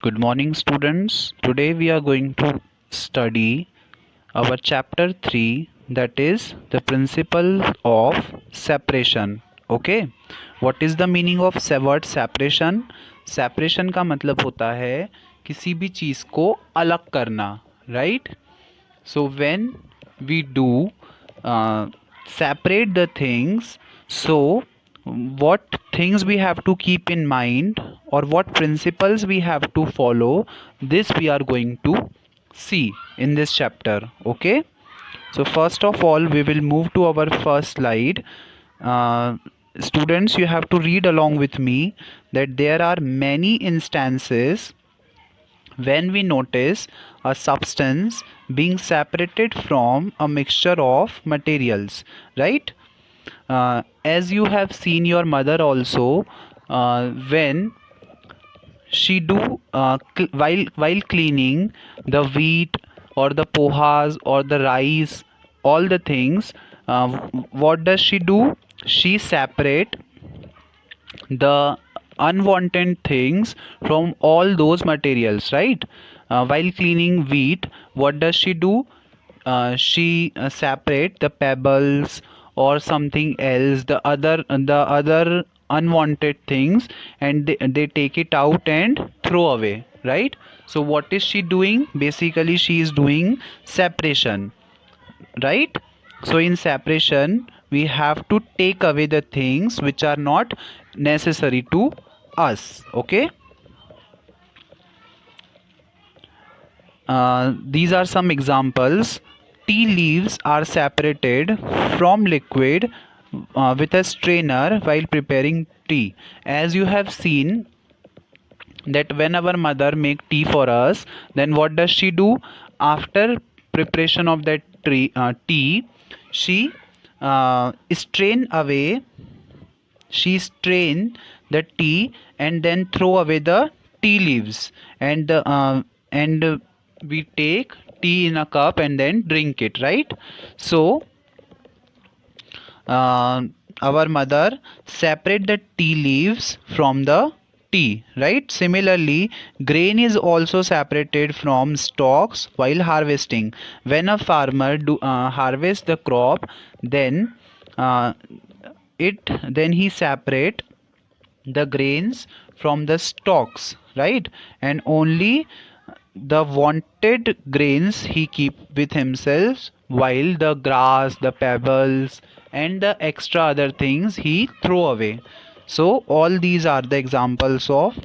Good morning, students. Today we are going to study our chapter 3, that is the principle of separation. Okay, what is the meaning of word separation? Separation का मतलब होता है किसी भी चीज़ को अलग करना, right? So when we do separate the things, so what things we have to keep in mind or what principles we have to follow, this we are going to see in this chapter. Okay, so first of all we will move to our first slide. uh, Students, you have to read along with me that there are many instances when we notice a substance being separated from a mixture of materials, right? As you have seen your mother also, when she do while cleaning the wheat or the pohas or the rice, all the things, what does she do? She separate the unwanted things from all those materials, right? While cleaning wheat, what does she do? She separate the pebbles or something else, the other unwanted things, and they take it out and throw away, right? So what is she doing? Basically she is doing separation, right? So in separation we have to take away the things which are not necessary to us. Okay, these are some examples. Tea leaves are separated from liquid with a strainer while preparing tea. As you have seen that when our mother make tea for us, then what does she do? After preparation of that tea, she strain away, she strain the tea and then throw away the tea leaves, and we take tea in a cup and then drink it, right? So uh, our mother separate the tea leaves from the tea, right? Similarly, grain is also separated from stalks while harvesting. When a farmer harvest the crop, then uh, then he separate the grains from the stalks, right? And only the wanted grains he keep with himself, while the grass, the pebbles, and the extra other things he throw away. So all these are the examples of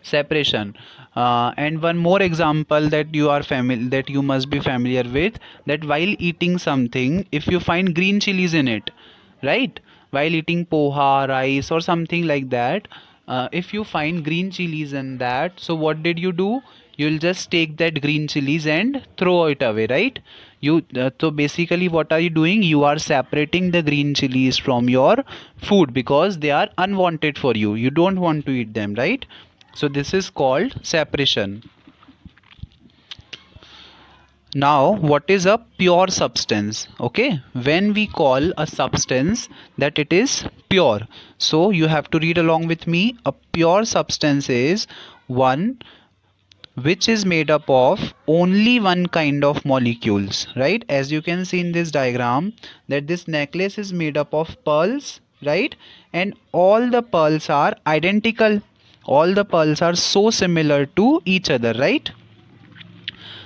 separation. And one more example that you must be familiar with, that while eating something, if you find green chilies in it, right? While eating poha, rice, or something like that, if you find green chilies in that, so what did you do? You'll just take that green chilies and throw it away, right? So basically what are you doing? You are separating the green chilies from your food because they are unwanted for you, you don't want to eat them, right? So this is called separation. Now what is a pure substance? Okay, when we call a substance that it is pure, so you have to read along with me. A pure substance is one which is made up of only one kind of molecules, right? As you can see in this diagram, that this necklace is made up of pearls, right? And all the pearls are identical, all the pearls are so similar to each other, right?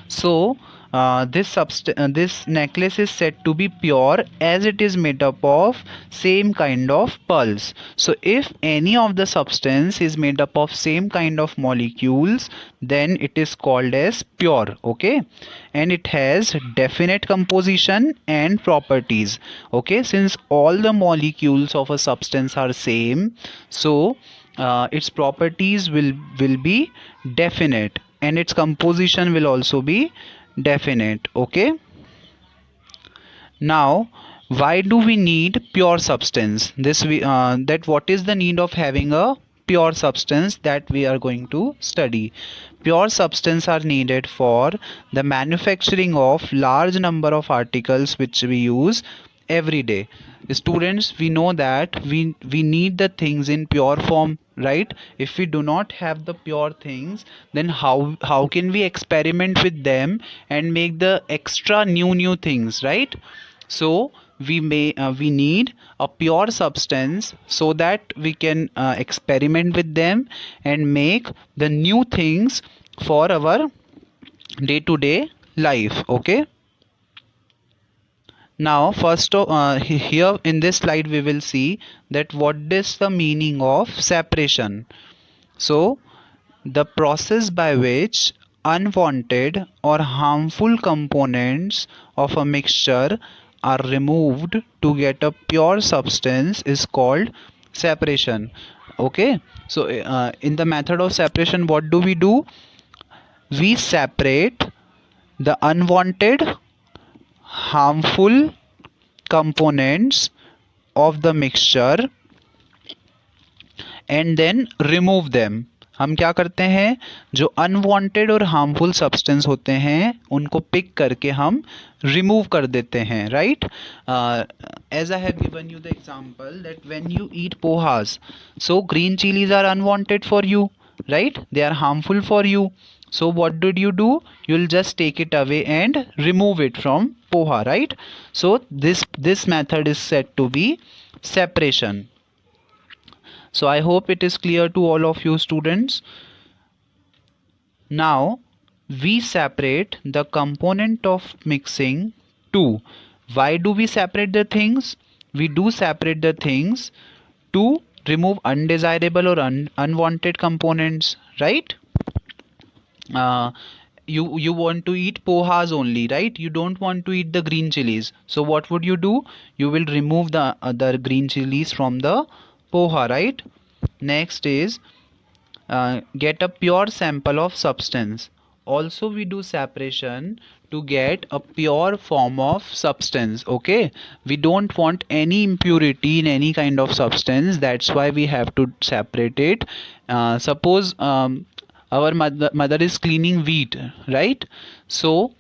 So this necklace is said to be pure as it is made up of same kind of pearls. So if any of the substance is made up of same kind of molecules, then it is called as pure. Okay, and it has definite composition and properties. Okay, since all the molecules of a substance are same, so its properties will be definite and its composition will also be definite. Okay, now why do we need pure substance? This we that what is the need of having a pure substance, that we are going to study. Pure substance are needed for the manufacturing of large number of articles which we use every day. Students, we know that we need the things in pure form, right? If we do not have the pure things, then how can we experiment with them and make the extra new things, right? So we need a pure substance so that we can experiment with them and make the new things for our day to day life. Okay, now here in this slide we will see that what is the meaning of separation. So the process by which unwanted or harmful components of a mixture are removed to get a pure substance is called separation. Okay, so in the method of separation, what do? We separate the unwanted, harmful components of the mixture and then remove them. हम क्या करते हैं, जो unwanted और harmful substance होते हैं उनको pick करके हम रिमूव कर देते हैं, right? As I have given you the example that when you eat pohas, so green chillies are unwanted for you, right? They are harmful for you. So what did you do? You'll just take it away and remove it from poha, right? So this method is said to be separation. So I hope it is clear to all of you students. Now we separate the component of mixing to. Why do we separate the things? We do separate the things to remove undesirable or unwanted components, right? You want to eat pohas only, right? You don't want to eat the green chilies. So what would you do? You will remove the other green chilies from the poha, right? Next is get a pure sample of substance. Also we do separation to get a pure form of substance. Okay, we don't want any impurity in any kind of substance, that's why we have to separate it. Suppose our mother is cleaning wheat, right? So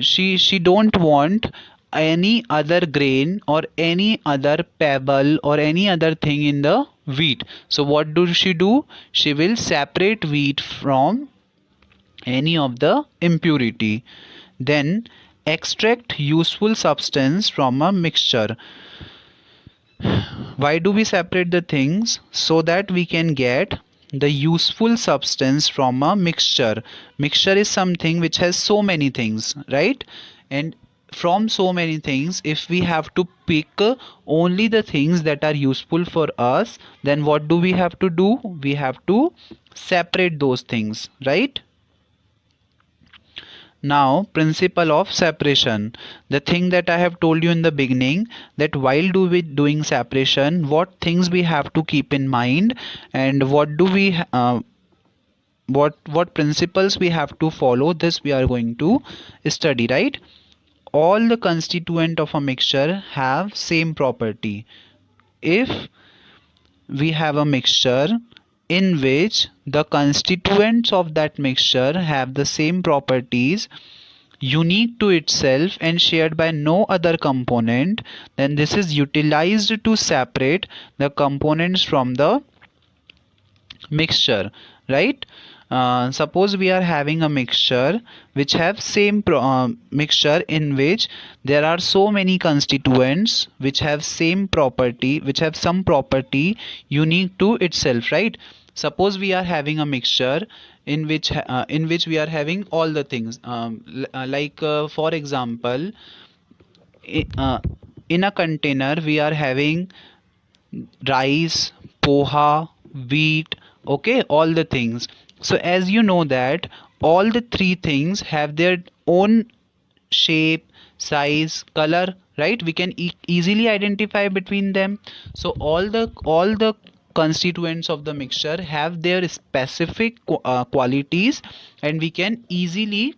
she don't want any other grain or any other pebble or any other thing in the wheat. So what do? She will separate wheat from any of the impurity. Then extract useful substance from a mixture. Why do we separate the things? So that we can get the useful substance from a mixture. Mixture is something which has so many things, right? And from so many things, if we have to pick only the things that are useful for us, then what do? We have to separate those things, right? Now, principle of separation. The thing that I have told you in the beginning, that while doing separation, what things we have to keep in mind, and what principles we have to follow, this we are going to study, right? All the constituent of a mixture have same property. If we have a mixture in which the constituents of that mixture have the same properties, unique to itself and shared by no other component, then this is utilized to separate the components from the mixture, right? Suppose we are having a mixture which have same mixture in which there are so many constituents which have same property, which have some property unique to itself, right? Suppose we are having a mixture in which we are having all the things, for example, in a container we are having rice, poha, wheat, okay, all the things. So as you know that all the three things have their own shape, size, color, right? We can easily identify between them. So all the constituents of the mixture have their specific qualities, and we can easily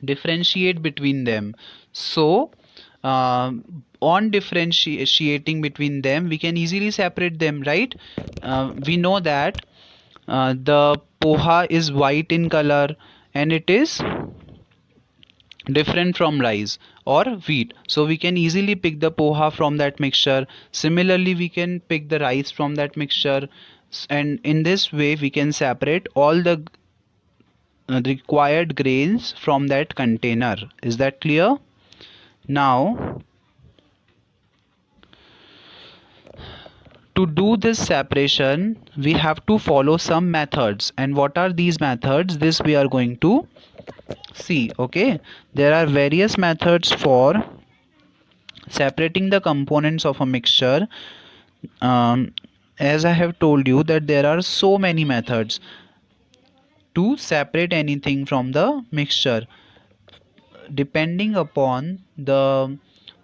differentiate between them. So on differentiating between them, we can easily separate them, right? We know that the poha is white in color and it is different from rice or wheat. So we can easily pick the poha from that mixture. Similarly, we can pick the rice from that mixture. And in this way, we can separate all the required grains from that container. Is that clear? Now, to do this separation, we have to follow some methods. And what are these methods? This we are going to see. Okay, there are various methods for separating the components of a mixture. um, as I have told you that there are so many methods to separate anything from the mixture depending upon the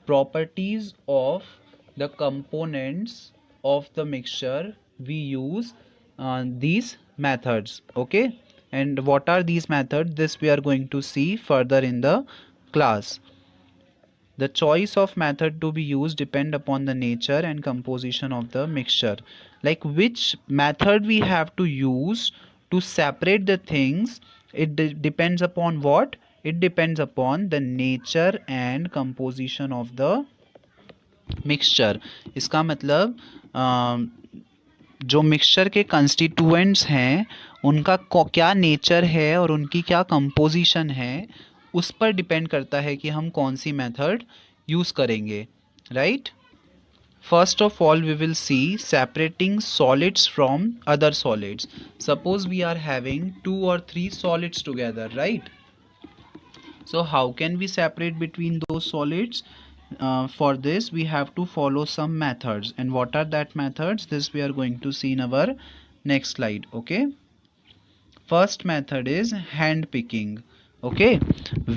properties of the components of the mixture. We use these methods. Okay, and what are these methods? This we are going to see further in the class. The choice of method to be used depend upon the nature and composition of the mixture. Like which method we have to use to separate the things, it depends upon what? It depends upon the nature and composition of the mixture. इसका मतलब जो mixture के constituents हैं उनका क्या nature है और उनकी क्या कंपोजिशन है, उस पर डिपेंड करता है कि हम कौन सी मेथड यूज़ करेंगे. Right. First of all, we will see separating solids from other solids. Suppose we are having 2 or 3 solids together, right? So how can we separate between those solids? For this we have to follow some methods. And what are that methods? This we are going to see in our next slide. Okay, first method is hand picking. Okay,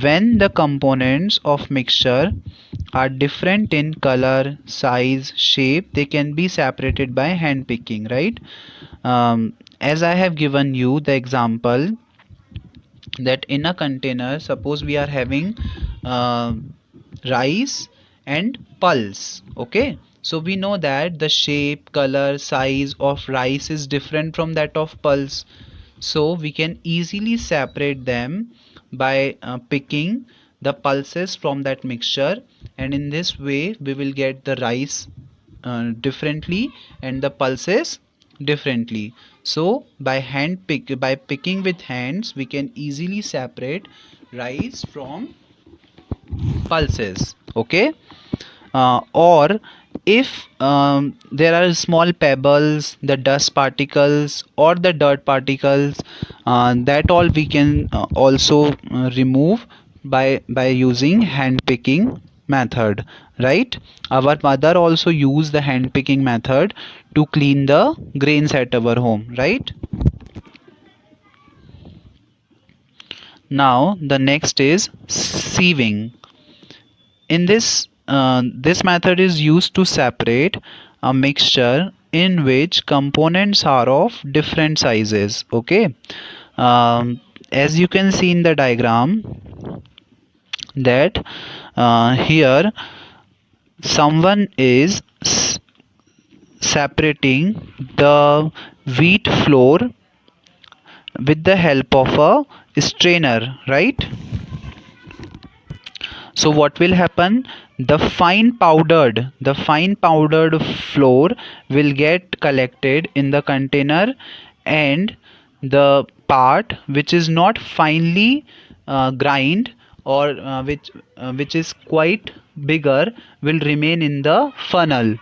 when the components of mixture are different in color, size, shape, they can be separated by hand picking, right? As I have given you the example that in a container, suppose we are having uh, rice and pulse. Okay, so we know that the shape, color, size of rice is different from that of pulse, so we can easily separate them by picking the pulses from that mixture, and in this way we will get the rice differently and the pulses differently. So by picking with hands, we can easily separate rice from pulses. Okay, or if there are small pebbles, the dust particles or the dirt particles, that all we can also remove by using hand picking method, right? Our mother also use the hand picking method to clean the grains at our home, right? Now the next is sieving. In this method is used to separate a mixture in which components are of different sizes. Okay, as you can see in the diagram that here someone is separating the wheat flour with the help of a strainer, right? So what will happen? The fine powdered flour will get collected in the container, and the part which is not finely grind, or which is quite bigger, will remain in the funnel,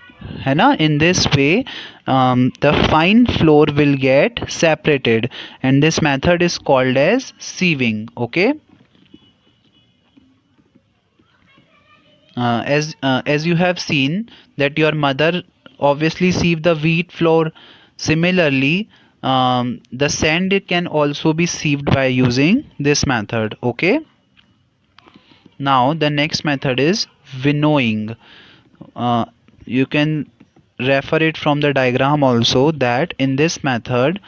है ना? In this way the fine flour will get separated, and this method is called as sieving. Okay, as you have seen that your mother obviously sieve the wheat flour. Similarly, the sand can also be sieved by using this method. Okay, now the next method is winnowing. You can refer it from the diagram also, that in this method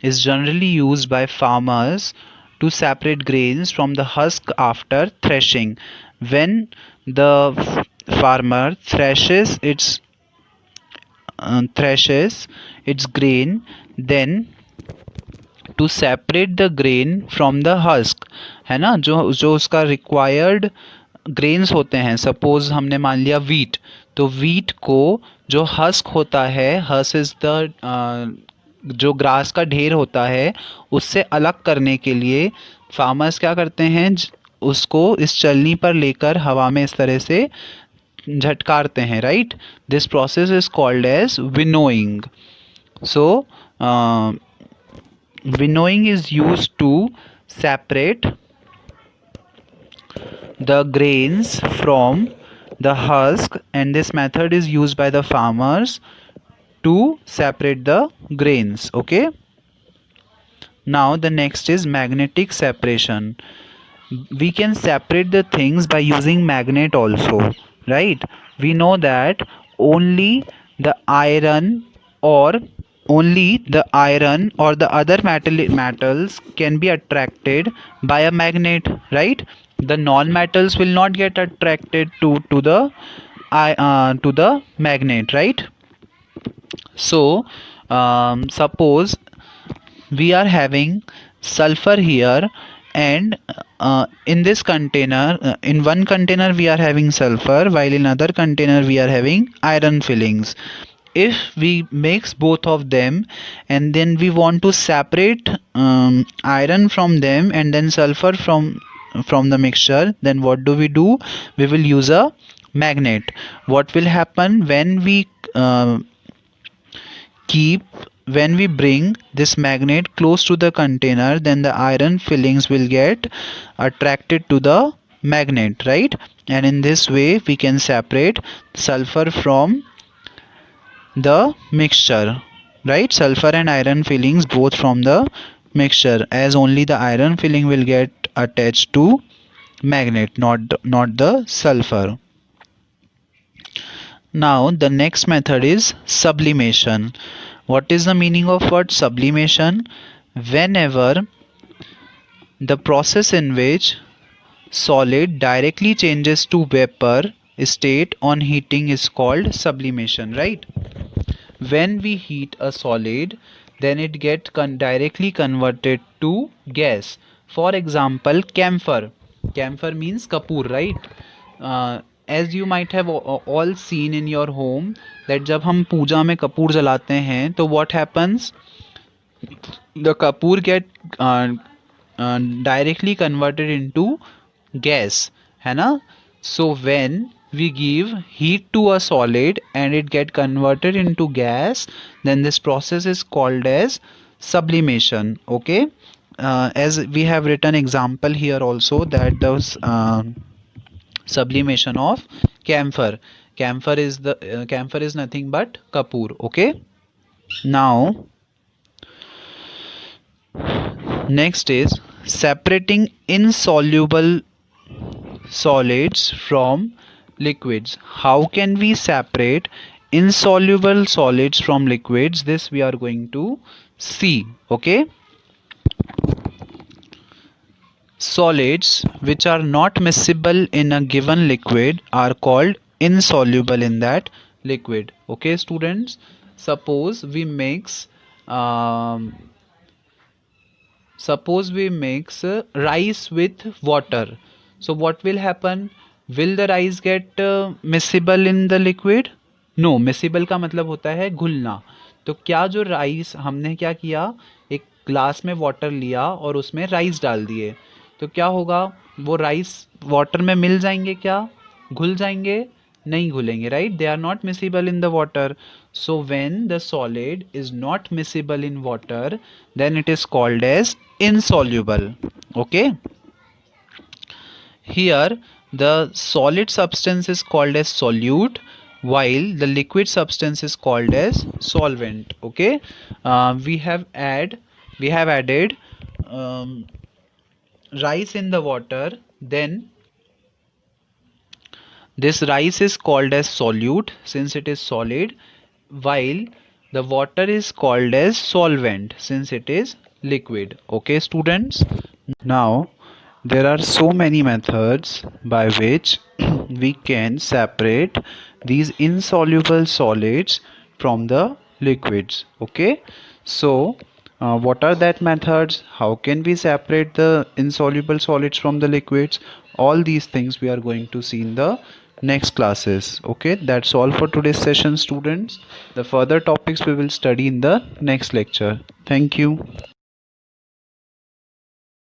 is generally used by farmers to separate grains from the husk after threshing. When the farmer threshes its grain, then to separate the grain from the husk, है ना, जो जो उसका required grains होते हैं. Suppose हमने मान लिया वीट, तो वीट को जो हस्क होता है, हस्क इज द जो ग्रास का ढेर होता है, उससे अलग करने के लिए फार्मर्स क्या करते हैं, उसको इस चलनी पर लेकर हवा में इस तरह से झटकारते हैं, right. This process is called as winnowing. So winnowing is used to separate the grains from the husk, and this method is used by the farmers to separate the grains. Okay, now the next is magnetic separation. We can separate the things by using magnet also, right. We know that only the iron or the other metals can be attracted by a magnet, right. The non-metals will not get attracted to the magnet, right. So suppose we are having sulfur here, and in this container, in one container we are having sulfur, while in other container we are having iron fillings. If we mix both of them and then we want to separate iron from them and then sulfur from the mixture, then what do? We will use a magnet. What will happen when we when we bring this magnet close to the container, then the iron fillings will get attracted to the magnet, right. And in this way we can separate sulfur from the mixture, right. Sulfur and iron fillings both from the mixture, as only the iron filling will get attached to magnet, not the sulfur. Now the next method is sublimation. What is the meaning of word sublimation? Whenever the process in which solid directly changes to vapor state on heating is called sublimation, right. When we heat a solid, then it gets directly converted to gas. For example, camphor. Camphor means kapoor, right. As you might have all seen in your home that जब हम पूजा में कपूर जलाते हैं तो what happens, the kapoor get directly converted into gas, है ना. So when we give heat to a solid and it get converted into gas, then this process is called as sublimation. Okay, as we have written example here also, that the sublimation of camphor. Camphor is nothing but kapoor. Okay, now next is separating insoluble solids from liquids. How can we separate insoluble solids from liquids? This we are going to see. Okay, solids which are not miscible in a given liquid are called insoluble in that liquid. Okay students, suppose we mix rice with water. So what will happen? Will the rice get miscible in the liquid? No. miscible का मतलब होता है घुलना. तो क्या जो rice हमने क्या किया, एक ग्लास में वाटर लिया और उसमें राइस डाल दिए, तो क्या होगा, वो राइस वाटर में मिल जाएंगे, क्या घुल जाएंगे? नहीं घुलेंगे, right. They are not miscible in the water. So when the solid is not miscible in water, then it is called as insoluble. Okay, here the solid substance is called as solute, while the liquid substance is called as solvent. Okay, we have added rice in the water, then this rice is called as solute since it is solid, while the water is called as solvent since it is liquid. Okay students, now there are so many methods by which we can separate these insoluble solids from the liquids. Okay, so What are that methods? How can we separate the insoluble solids from the liquids? All these things we are going to see in the next classes. Okay, that's all for today's session, students. The further topics we will study in the next lecture. Thank you.